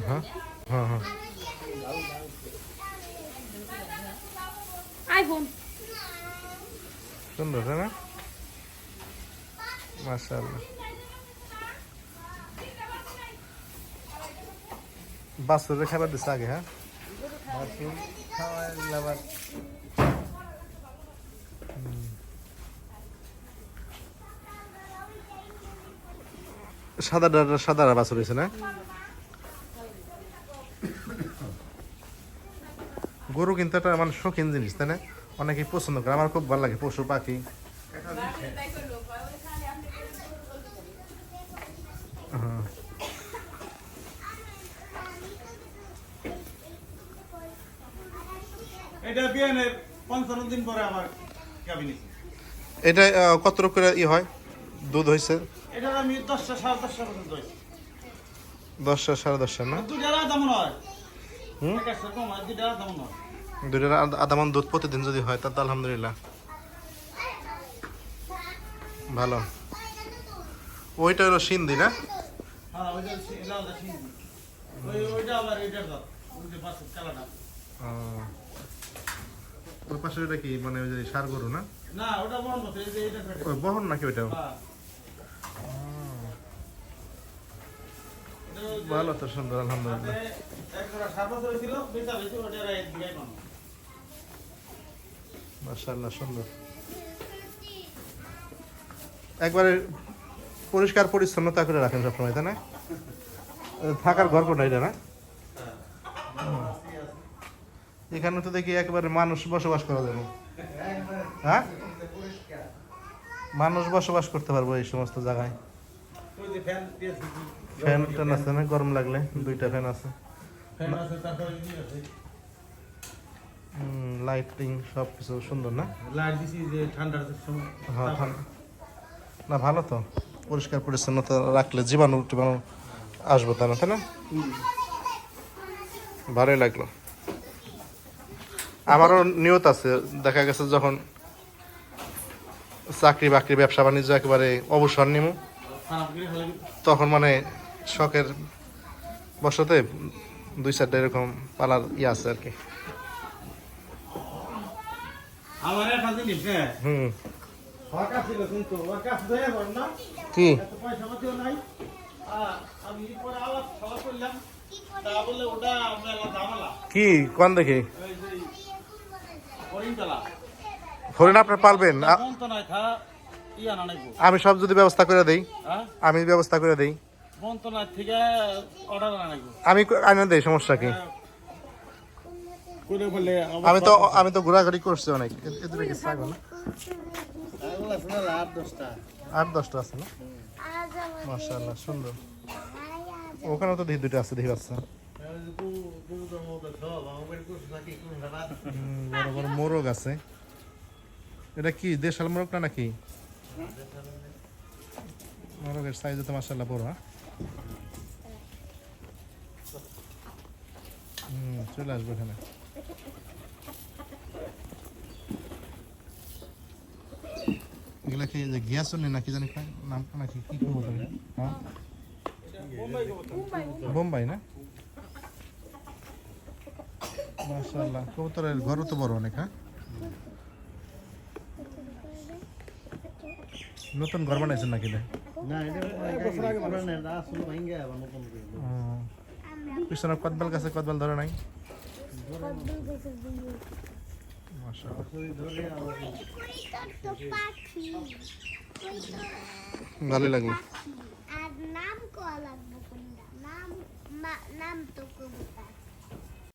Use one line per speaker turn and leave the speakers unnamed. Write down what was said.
হ্যাঁ হ্যাঁ হ্যাঁ
আইফোন
সুন্দর তাই না মাশাআল্লাহ বাসুরে খাবার দিচ্ছে আগে হ্যাঁ বাসুর খাওয়ার আবার সাদা বাছুর হয়েছে না গরু কিন্তু একটা মানে শৌখিন জিনিস তাই না অনেকেই পছন্দ করে আমার খুব ভালো লাগে পশু পাখি এটা কত করে ই হয় দুধ হয়েছে
এটা আমি 10টা 10.5 পর্যন্ত হইছে
10টা 10.5 না
দুটার আধা মন হয় একটা কম হয় দুটার আধা মন হয়
দুইটার আধা মণ দুধ প্রতিদিন যদি হয় তাহলে আলহামদুলিল্লাহ ভালো ওইটা হলো সিন্ধি না
হ্যাঁ ওইটা এটা ওটা সিন্ধি ওইটা আবার এটার দাও ওইটা পাশে কালাটা
ওই পাশে ওটা কি মানে ওই যে ষাঁড় গরু না
না ওটা বহন করতে এই যে এটা ফেটে
ওই বহন নাকি ওইটাও
হ্যাঁ
ভালো তো সুন্দর আলহামদুলিল্লাহ
একটা সাদা হয়েছিল বেচা বেচি ওটা রাইট দিয়ে বানো
মাশাআল্লাহ সুন্দর একবারে পরিষ্কার পরিচ্ছন্নতা করে রাখেন সবসময় তাই না থাকার ঘর কোনটা এটা না এখানে তো দেখি একেবারে মানুষ বসবাস করা যাবে হ্যাঁ মানুষ বসবাস করতে পারবো এই সমস্ত জায়গায় ফ্যান ট্যান আছে না গরম লাগলে দুইটা ফ্যান আছে লাইটিং সব কিছু সুন্দর না
লাইট দিছি যে ঠান্ডার সময়
হ্যাঁ ঠান্ডা না ভালো তো পরিষ্কার পরিচ্ছন্নতা রাখলে জীবাণু টিবাণু আসবো তাই না তাই না ভালোই লাগলো আমারও নিয়ত আছে দেখা গেছে যখন চাকরি বাকরি ব্যবসা বাণিজ্য একেবারে অবসর নিব তখন মানে শখের বসতে 2-4টা এরকম পালার ইয়ে আছে আর কি
আমার একটা জিনিস
হুম
ফাঁকা ছিল কিন্তু ওর কাছে দেয়া বল না
কি
এত পয়সা পাতিও নাই আমি পরে আবার খাওয়া করলাম তা বলে ওটা মেলা ঝামেলা
কি কোন দেখি
ওই যে হরিণতলা
হরিণ আপনি পালবেন
কোন তো নাই খা ইয়া না নাইবো
আমি সব যদি ব্যবস্থা করে দেই
হ্যাঁ
আমি ব্যবস্থা করে দেই
কোন তো নাই থেকে অর্ডার না নাইবো
আমি আইনা দেই সমস্যা কি
করে বলে
আমি তো ঘোরাঘুরি করছি অনেক এদের কি ছাগল না
এগুলা শুনে লাভ 10টা
8-10টা আছে না মাশাআল্লাহ সুন্দর ওখানে তো দুইটা আছে দেখি বাচ্চা বড় বড় মোরগ আছে এটা কি দেশাল মোরগ না নাকি মোরগের সাইজ তো মাশাআল্লাহ বড় চলে আসবে এখানে এগুলা কি যে গ্যাস নেই নাকি জানি নাম নাকি কি কি বলতে হ্যাঁ বোম্বাই না মাশাআল্লাহ কবুতরের ঘরও তো বড় অনেক হ্যাঁ নতুন ঘর বানাইছেন নাকি
না এটা বছর আগে বানানো না আসলে ভাঙ্গা আবার নতুন করে
পিছনে কদবেল গাছে কদবেল ধরে নাই মাশাআল্লাহ ভালো লাগলো
আর নাম কো লাগবে কোনটা নাম তো কবুতর